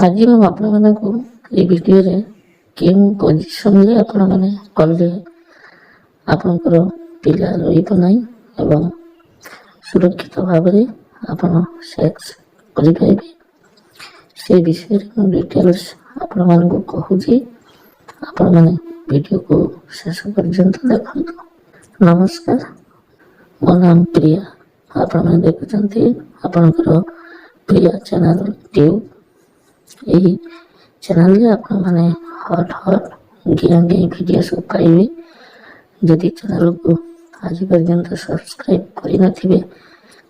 ଆଜି ମୁଁ ଆପଣମାନଙ୍କୁ এই ଭିଡ଼ିଓରେ କେଉଁ ପୋଜିସନରେ ଆପଣମାନେ କଲେ ଆପଣଙ୍କର ପିଲା ରହିବ ନାହିଁ ଏବଂ ସୁରକ୍ଷିତ ଭାବରେ ଆପଣ ସେକ୍ସ କରିପାରିବେ ସେ ବିଷୟରେ ମୁଁ ଡିଟେଲ୍ସ ଆପଣମାନଙ୍କୁ କହୁଛି। ଆପଣମାନେ ଭିଡ଼ିଓକୁ ଶେଷ ପର୍ଯ୍ୟନ୍ତ ଦେଖନ୍ତୁ। ନମସ୍କାର, ମୋ ନାମ ପ୍ରିୟା। ଆପଣମାନେ ଦେଖୁଛନ୍ତି ଆପଣଙ୍କର ପ୍ରିୟ ଚ୍ୟାନେଲ ଟ୍ୟୁବ୍। ଏହି ଚ୍ୟାନେଲରେ ଆପଣମାନେ ହଟ୍ ଗେମ୍ ଭିଡ଼ିଓ ସବୁ ପାଇବେ। ଯଦି ଚ୍ୟାନେଲକୁ ଆଜି ପର୍ଯ୍ୟନ୍ତ ସବସ୍କ୍ରାଇବ୍ କରିନଥିବେ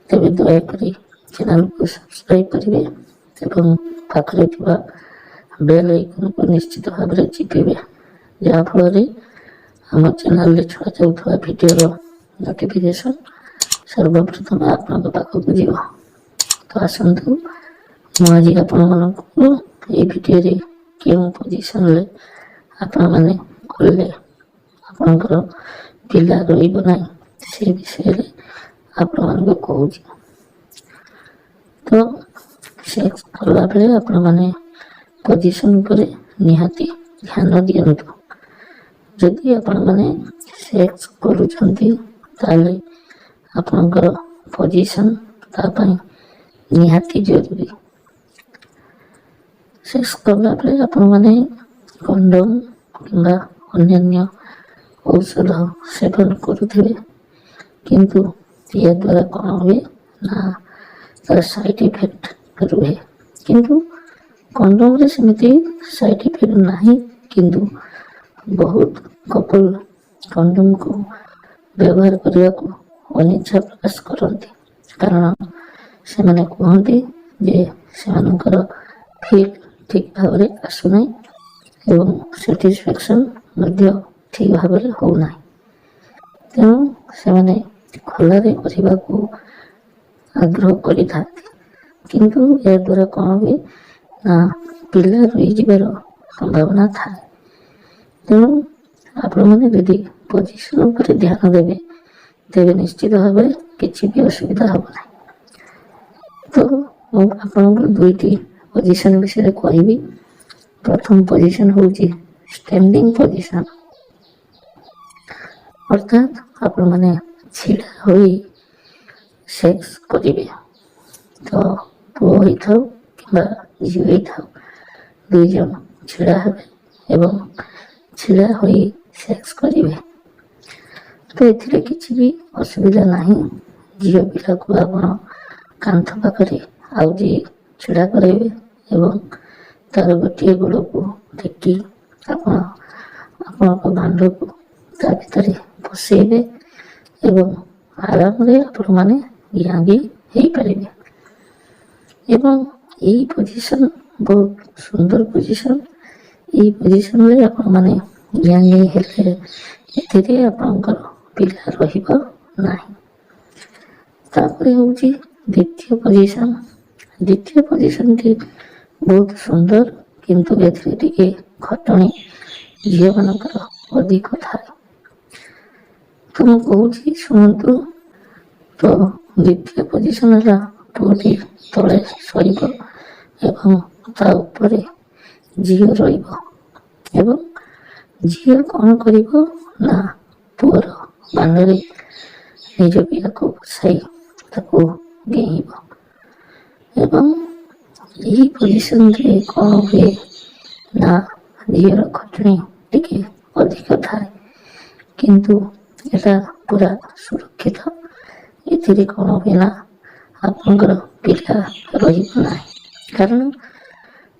ତେବେ ଦୟାକରି ଚ୍ୟାନେଲକୁ ସବସ୍କ୍ରାଇବ୍ କରିବେ ଏବଂ ପାଖରେ ଥିବା ବେଲ୍ ଆଇକନକୁ ନିଶ୍ଚିତ ଭାବରେ ଚିପିବେ, ଯାହାଫଳରେ ଆମ ଚ୍ୟାନେଲରେ ଛଡ଼ାଯାଉଥିବା ଭିଡ଼ିଓର ନୋଟିଫିକେସନ୍ ସର୍ବପ୍ରଥମେ ଆପଣଙ୍କ ପାଖକୁ ଯିବ। ତ ଆସନ୍ତୁ, ମୁଁ ଆଜି ଆପଣମାନଙ୍କୁ এই ଭିଡ଼ିଓରେ କେଉଁ ପୋଜିସନରେ ଆପଣମାନେ କଲେ ଆପଣଙ୍କର ପିଲା ରହିବ ନାହିଁ ସେ ବିଷୟରେ ଆପଣମାନଙ୍କୁ କହୁଛି। ତ ସେକ୍ସ କଲାବେଳେ ଆପଣମାନେ ପୋଜିସନ୍ ଉପରେ ନିହାତି ଧ୍ୟାନ ଦିଅନ୍ତୁ। ଯଦି ଆପଣମାନେ ସେକ୍ସ କରୁଛନ୍ତି ତାହେଲେ ଆପଣଙ୍କର ପୋଜିସନ୍ ତା ପାଇଁ ନିହାତି ଜରୁରୀ। ସେକ୍ସ କଲାବେଳେ ଆପଣମାନେ କଣ୍ଡୋମ୍ କିମ୍ବା ଅନ୍ୟାନ୍ୟ ଔଷଧ ସେବନ କରୁଥିବେ, କିନ୍ତୁ ଏହାଦ୍ୱାରା କ'ଣ ହୁଏ ନା ତାର ସାଇଡ଼୍ ଇଫେକ୍ଟ ରୁହେ। କିନ୍ତୁ କଣ୍ଡୋମରେ ସେମିତି ସାଇଡ଼୍ ଇଫେକ୍ଟ ନାହିଁ, କିନ୍ତୁ ବହୁତ କପଲ୍ କଣ୍ଡୋମକୁ ବ୍ୟବହାର କରିବାକୁ ଅନିଚ୍ଛା ପ୍ରକାଶ କରନ୍ତି, କାରଣ ସେମାନେ କୁହନ୍ତି ଯେ ସେମାନଙ୍କର ଫିଲ୍ ଠିକ୍ ଭାବରେ ଆସୁନାହିଁ ଏବଂ ସାଟିସ୍ଫ୍ୟାକ୍ସନ୍ ମଧ୍ୟ ଠିକ୍ ଭାବରେ ହେଉନାହିଁ। ତେଣୁ ସେମାନେ ଖୋଲାରେ କରିବାକୁ ଆଗ୍ରହ କରିଥାନ୍ତି, କିନ୍ତୁ ଏହାଦ୍ୱାରା କ'ଣ ହୁଏ ନା ପିଲା ରହିଯିବାର ସମ୍ଭାବନା ଥାଏ। ତେଣୁ ଆପଣମାନେ ଯଦି ପୋଜିସନ୍ ଉପରେ ଧ୍ୟାନ ଦେବେ ତେବେ ନିଶ୍ଚିତ ଭାବରେ କିଛି ବି ଅସୁବିଧା ହେବ ନାହିଁ। ତ ମୁଁ ଆପଣଙ୍କୁ ଦୁଇଟି ପୋଜିସନ୍ ବିଷୟରେ କହିବି। ପ୍ରଥମ ପୋଜିସନ୍ ହେଉଛି ଷ୍ଟାଣ୍ଡିଂ ପୋଜିସନ୍, ଅର୍ଥାତ୍ ଆପଣମାନେ ଛିଡ଼ା ହୋଇ ସେକ୍ସ କରିବେ। ତ ପୁଅ ହୋଇଥାଉ କିମ୍ବା ଝିଅ ହୋଇଥାଉ, ଦୁଇ ଜଣ ଛିଡ଼ା ହେବେ ଏବଂ ଛିଡ଼ା ହୋଇ ସେକ୍ସ କରିବେ। ତ ଏଥିରେ କିଛି ବି ଅସୁବିଧା ନାହିଁ। ଝିଅ ପିଲାକୁ ଆପଣ କାନ୍ଥ ପାଖରେ ଆଉଜି ଛିଡ଼ା କରାଇବେ ଏବଂ ତାର ଗୋଟିଏ ଗୋଡ଼କୁ ଟେକି ଆପଣ ଆପଣଙ୍କ ଦାଣ୍ଡକୁ ତା ଭିତରେ ପଶାଇବେ ଏବଂ ଆରାମରେ ଆପଣମାନେ ୟାଙ୍ଗି ହେଇପାରିବେ। ଏବଂ ଏହି ପୋଜିସନ୍ ବହୁତ ସୁନ୍ଦର ପୋଜିସନ୍। ଏହି ପୋଜିସନ୍ରେ ଆପଣମାନେ ୟାଙ୍ଗି ହେଲେ ଏଥିରେ ଆପଣଙ୍କର ପିଲା ରହିବ ନାହିଁ। ତାପରେ ହେଉଛି ଦ୍ୱିତୀୟ ପୋଜିସନ୍। ଦ୍ୱିତୀୟ ପୋଜିସନ୍ଟି ବହୁତ ସୁନ୍ଦର, କିନ୍ତୁ ଏଥିରେ ଟିକେ ଖଟଣି ଝିଅମାନଙ୍କର ଅଧିକ ଥାଏ। ତ ମୁଁ କହୁଛି ଶୁଣନ୍ତୁ। ତ ଦ୍ୱିତୀୟ ପୋଜିସନ୍ ହେଲା ପୁଅଟି ତଳେ ଶୋଇବ ଏବଂ ତା ଉପରେ ଝିଅ ରହିବ ଏବଂ ଝିଅ କ'ଣ କରିବ ନା ପୁଅର ବାନରେ ନିଜ ପିଲାକୁ ବସାଇ ତାକୁ ଡେଇଁବ। ଏବଂ ଏହି ପୋଜିସନ୍ରେ କ'ଣ ହୁଏ ନା ଝିଅର ଖଟଣି ଟିକେ ଅଧିକ ଥାଏ, କିନ୍ତୁ এটা ପୁରା ସୁରକ୍ଷିତ। ଏଥିରେ କ'ଣ ହୁଏ ନା ଆପଣଙ୍କର ପିଲା ରହିବ ନାହିଁ, କାରଣ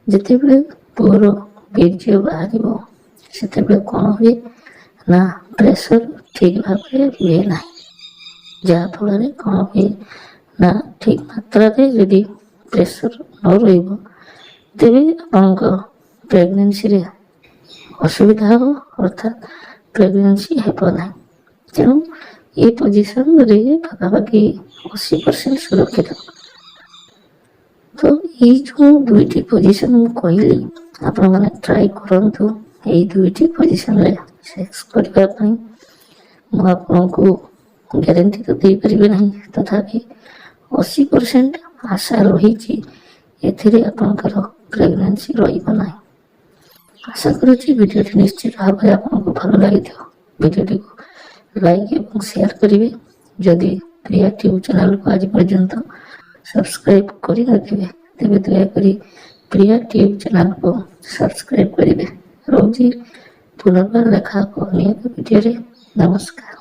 ଯେତେବେଳେ ପୁଅର ବୀର୍ଯ୍ୟ ବାହାରିବ ସେତେବେଳେ କ'ଣ ହୁଏ ନା ପ୍ରେସର ଠିକ୍ ଭାବରେ ରୁହେ ନାହିଁ, ଯାହାଫଳରେ କ'ଣ ହୁଏ ନା ଠିକ୍ ମାତ୍ରାରେ ଯଦି ପ୍ରେସର ନ ରହିବ ତେବେ ଆପଣଙ୍କ ପ୍ରେଗନେନ୍ସିରେ ଅସୁବିଧା ହେବ, ଅର୍ଥାତ୍ ପ୍ରେଗନେନ୍ସି ହେବ ନାହିଁ। ତେଣୁ ଏ ପୋଜିସନ୍ରେ ପାଖାପାଖି 80% ସୁରକ୍ଷିତ। ତ ଏଇ ଯେଉଁ ଦୁଇଟି ପୋଜିସନ୍ ମୁଁ କହିଲି, ଆପଣମାନେ ଟ୍ରାଏ କରନ୍ତୁ ଏଇ ଦୁଇଟି ପୋଜିସନ୍ରେ ସେକ୍ସ କରିବା ପାଇଁ। ମୁଁ ଆପଣଙ୍କୁ ଗ୍ୟାରେଣ୍ଟି ତ ଦେଇପାରିବି ନାହିଁ, ତଥାପି 80% ଆଶା ରହିଛି ଏଥିରେ ଆପଣଙ୍କର ପ୍ରେଗନେନ୍ସି କୌଣସି ରହିବ ନାହିଁ। ଆଶା କରୁଛି ଭିଡ଼ିଓଟି ନିଶ୍ଚିତ ଭାବରେ ଆପଣଙ୍କୁ ଭଲ ଲାଗିଥିବ। ଭିଡ଼ିଓଟିକୁ ଲାଇକ୍ ଏବଂ ସେୟାର କରିବେ। ଯଦି ପ୍ରିୟା ଟ୍ୟୁବ୍ ଚ୍ୟାନେଲକୁ ଆଜି ପର୍ଯ୍ୟନ୍ତ ସବସ୍କ୍ରାଇବ୍ କରିନଥିବେ ତେବେ ଦୟାକରି ପ୍ରିୟା ଟ୍ୟୁବ୍ ଚ୍ୟାନେଲକୁ ସବସ୍କ୍ରାଇବ୍ କରିବେ। ରହୁଛି, ପୁନର୍ବାର ଦେଖା ହେବ ଅନ୍ୟ ଏକ ଭିଡ଼ିଓରେ। ନମସ୍କାର।